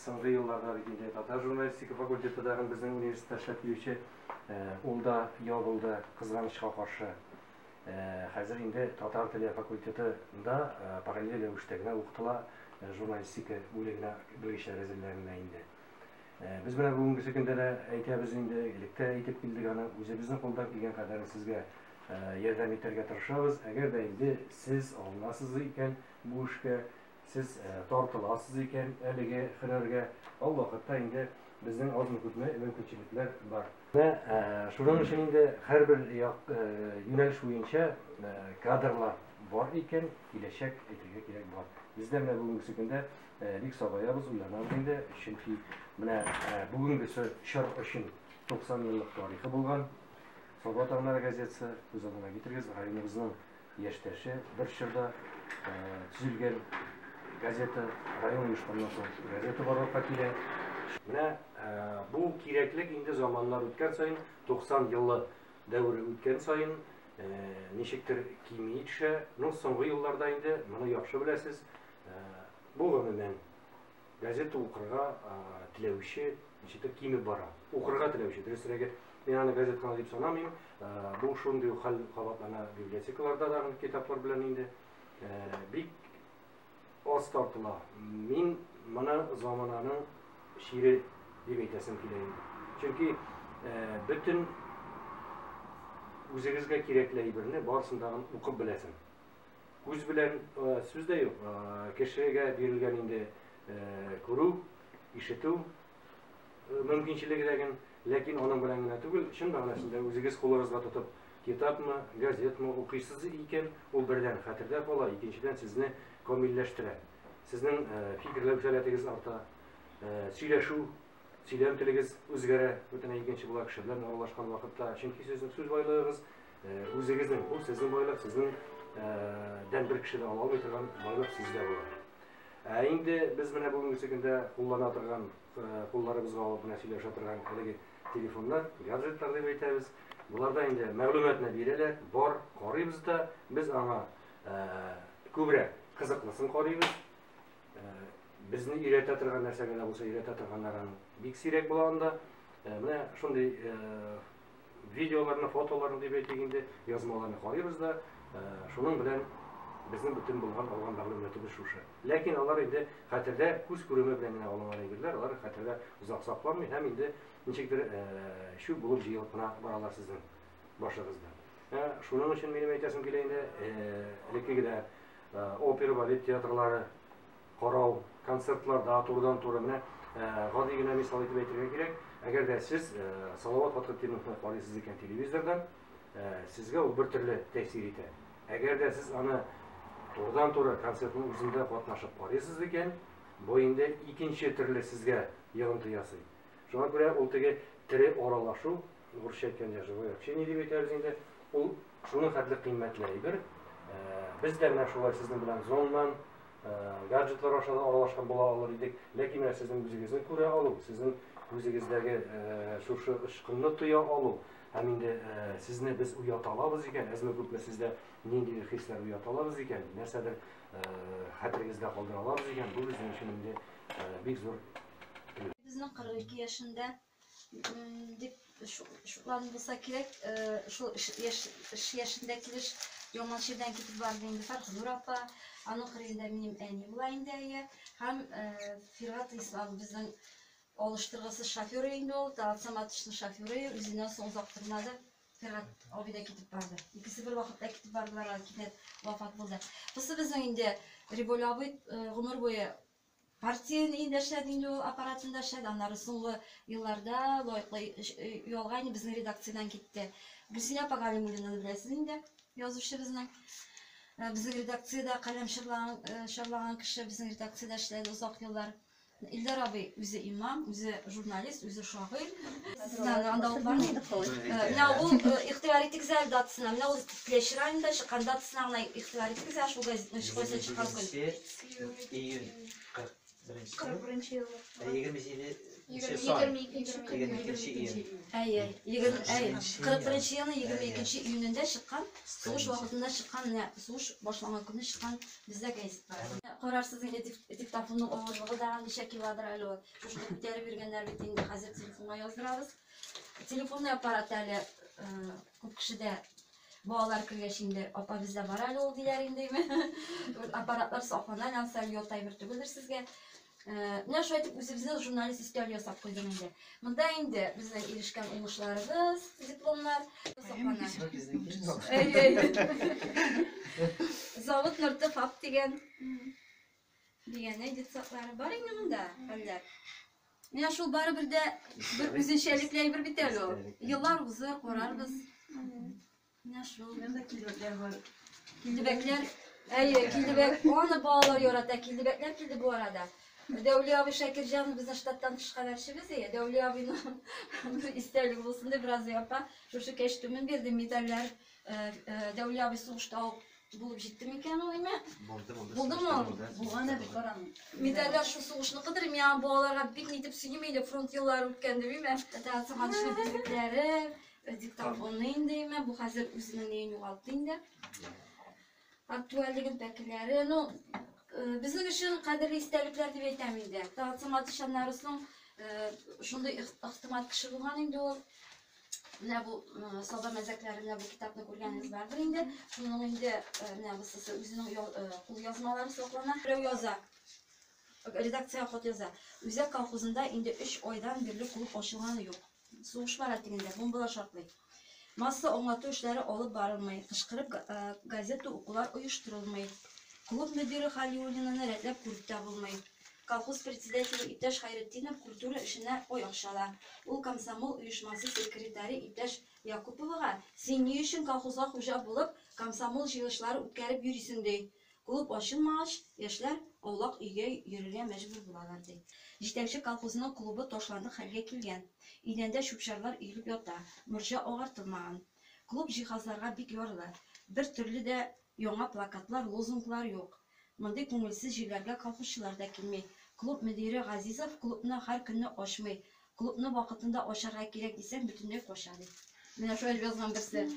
соңгы елларда бит татар журналистика факультетидагы безнең университетта эшләп йөрүче ул да ябылды кызганычка каршы. Хәзер инде татар теле факультетында параллель рәвештә генә укытыла журналистика бүлегенә белгечләр әзерләнә инде. Biz менә бүгенге көндә дә әйтәбез инде, электә әйтеп килдек аны, үзебезнең кулдан килгән кадәр сезгә ярдәм итәргә тырышабыз. Әгәр дә инде сез алынасыз икән бу эшкә, сез тартыласыз икән әлеге һөнәргә, ул вакытта инде безнең азмы-күпме мөмкинчелекләр бар. Менә шуның өчен инде һәрбер юнәлеш буенча кадрлар бар икән, киләчәк әйтергә кирәк бар. Бездә менә бүгенге көндә бик сабаябыз, уйланабыз инде, чөнки менә бүгенгесе чор өчен 90 еллык тарихы булган. Сабат Анар газетасы күз алдына китергез, районыбызның яшьтәше бер чорда төзелгән газета, район оешканнан соң газета барлыкка килә. Менә бу кирәклек инде заманнар үткән саен, 90 еллы дәвре үткән саен ничектер кими төшә. Соңгы елларда инде моны яхшы беләсез. Бу гомумән газета укырга теләүче ничектер кими бара. Укырга теләүче, дөресрәге мен аны газетаны дип санамыйм. Бу шундый хәл кабатлана библиотекаларда да китаплар белән инде бик аз тартыла. Мин моны замананың шире дип әйтәсем килә инде. Чөнки бөтен үзегезгә кирәкле әйберне барсындагын укып беләсең. Күз белән сүз дә юк. Кешегә бирелгән инде күрү, ишетү мөмкинчелеге, ләкин аның белән генә түгел, чын мәгънәсендә үзегез кулыгызга тотып китапмы, газетмы укыйсыз икән, ул бердән хәтердә кала, икенчедән сезне камилләштерә. Сезнең фикерләү сәләтегез арта, сөйләм телегез үзгәрә, бөтенләй икенче була кеше белән аралашкан вакытта, чөнки сезнең сүз байлыгыгыз үзегезнең, бу сезнең байлык, сезнең дән бер кешедә ала алмый торган байлык сездә була. Инде без менә бүгенге көндә куллана торган, кулларыбызга алып менә сөйләшә торган әлеге телефоннар, гаджетлар дип әйтәбез. Буларда инде мәгълүматны бирәләр, бар, карыйбыз да, без аңа күбрәк кызыклысын карыйбыз. Безне өйрәтә торган нәрсәгә дә булса өйрәтә торганнарын бик сирәк була анда. Менә шундый видеоларны, фотоларны дип әйтик инде, язмаларны карыйбыз да, шуның белән безнең бөтен булган алган мәгълүматыбыз шушы. Ләкин алар инде хәтердә күз күреме белән генә алынган әйберләр, алар хәтердә узак сакланмый һәм инде ничектер шу булып җыелып кына баралар сезнең башыгызда. Шуның өчен минем әйтәсем килә инде, элеккегедә опера, балет театрлары карау, концертларда турыдан-туры менә гади генә мисал итеп әйтергә кирәк. Әгәр дә сез Салават Фатхетдиновны карыйсыз икән телевизордан, сезгә ул бер төрле тәэсир итә. Әгәр дә сез аны турыдан-туры концертның үзендә катнашып карыйсыз икән, бу инде икенче төрле сезгә йогынты ясый. Шуңа күрә ул теге тере аралашу, урысча әйткәндә живое общение дип әйтәбез инде, ул шуның хәтле кыйммәтле әйбер. Без дә менә шулай сезнең белән зоннан, гаджетлар аша аралашкан була алыр идек, ләкин менә сезнең үзегезне күрә алу, сезнең үзегездәге шушы ышкынны тоя алу, һәм инде сезне без уята алабыз икән, әзме-күпме сездә ниндидер хисләр уята алабыз икән, нәрсәдер хәтерегездә калдыра алабыз икән, бу безнең өчен инде бик зур. Безнең 42 яшендә дип шуларны булса кирәк, шул яшендә килеш Яманширдан китеп барды инде Фәрхнур апа, аның кырыенда минем әни була инде, һәм Фират Ислам безнең алыштыргысыз шофёр инде ул, автоматичный шофёры, үзеннән соң узак тормады, Фират абый да китеп барды. Икесе бер вакытта китеп бардылар, кинәт вафат булды. Бусы безнең инде Риболябый гомер буе партия инде эшләде инде ул аппаратында эшләде, аннары соңгы елларда лайыклы ялган безнең редакциядән китте. Гөлсинә Пагалимуллина беләсез инде, язучы безнең. Безнең редакциядә каләм шарлаган кеше безнең редакциядә эшләде узак еллар. Илдар абый үзе имам, үзе журналист, үзе шагыйрь. Анда ул бар иде. Менә ул ихтибар итегез датасына, менә ул Клеш районында чыккан датасына гына ихтибар итегез, шул газетны кайсы чыккан көн. Birinci yıl. 27 22. iyun. 41 yılın 22 iyununda çıkan, soğuş vaktinde çıkan, soğuş başlangıç günü çıkan bizde gayet var. Kararsızın etikafının ağırlığı da bir şekil vardır alo. Çocuk biteri virgenler bittiğinde hazır telefona yazdırarız. Telefonla aparatlarla çok kişi de bağlar kirleşinde apa bizde var alo oldu yerindeyim. Aparatlar saklanan yansal yoltay bir tübüdür sizge. Ne şu etip bizden jurnalist istiyor yasap koydum indi. Bunda indi bizden ilişken olmuşlarımız, diplomlar saklanan. Zavut nurta fap diyen neydi sakları var yanında haller. Ne şu bari bir de bir bizim şeylikler bir biter o. Yıllar uzun korarız. Ne şu Kilitler var. kildibekler kildibek onu bağlar yorata kildibekler kildi bu arada. Devli abi Şakircan bize ştattan çıkarışımız ya. Devli abinin isterlik olsun da biraz yapar. Şu keştümün bir de metaller Devli abi sonuçta bulup ciddi miken o ime? Buldu mu? Bu ana bir karan. Metaller şu soğuşunu kıdırım ya bu olara bir nitip süyümeyle front yıllar ülken değil mi? Daha sonra şu dedikleri diktafonla indi mi? Bu hazır üzerine neyin yuvalttığında. Aktüelliğin bekleri. Bizim için kaderli isterlikler de beteminde. Daha sonra dışanlarısın şunda ihtimal kişi bulgan indi o. Ne bu sabah mezekleri ne bu kitapta görgeniniz vardır indi. Şunun indi ne bu sesi üzerine kul yazmaları soklanan. Yaza. Redaksiya kod yaza. Üzek kalkuzunda indi 3 oydan birlik kulup açılganı yok. Soğuş var ettiğinde bombalar şartlı. Masa onlatı işleri olup barılmayı. Kışkırıp gazete okular uyuşturulmayı. Klub müdürü Halilullin'e redlep kurupta bulmayı. Kolxoz председателі İptaş Hayrettinov kultura işine oy akşala. Ул komsomol uyuşması sekreteri İptaş Yakupovaga sen ne için kolxozga hoca bulup komsomol yığışları o'tkazib yurisin dey. Klub açılmaç, yaşlar oğlak uyga yürürge mecbur bulalar dey. Жетекçi kolxozunun klubu toşlandı halga kelgan. İdende şupşarlar uyulub yota, murja oğartılmagan. Klub cihazlarga bik yorlar. Bir türlü de yona plakatlar, lozunglar yok. Mınday көңілсіз жерлерге колхозчылар да келмей. Клуб müdürü Газизов клубны һәр көнне ачмый. Клубны вакытында ачарга кирәк дисәң, бөтенләй качады. Менә шулай язган берсе.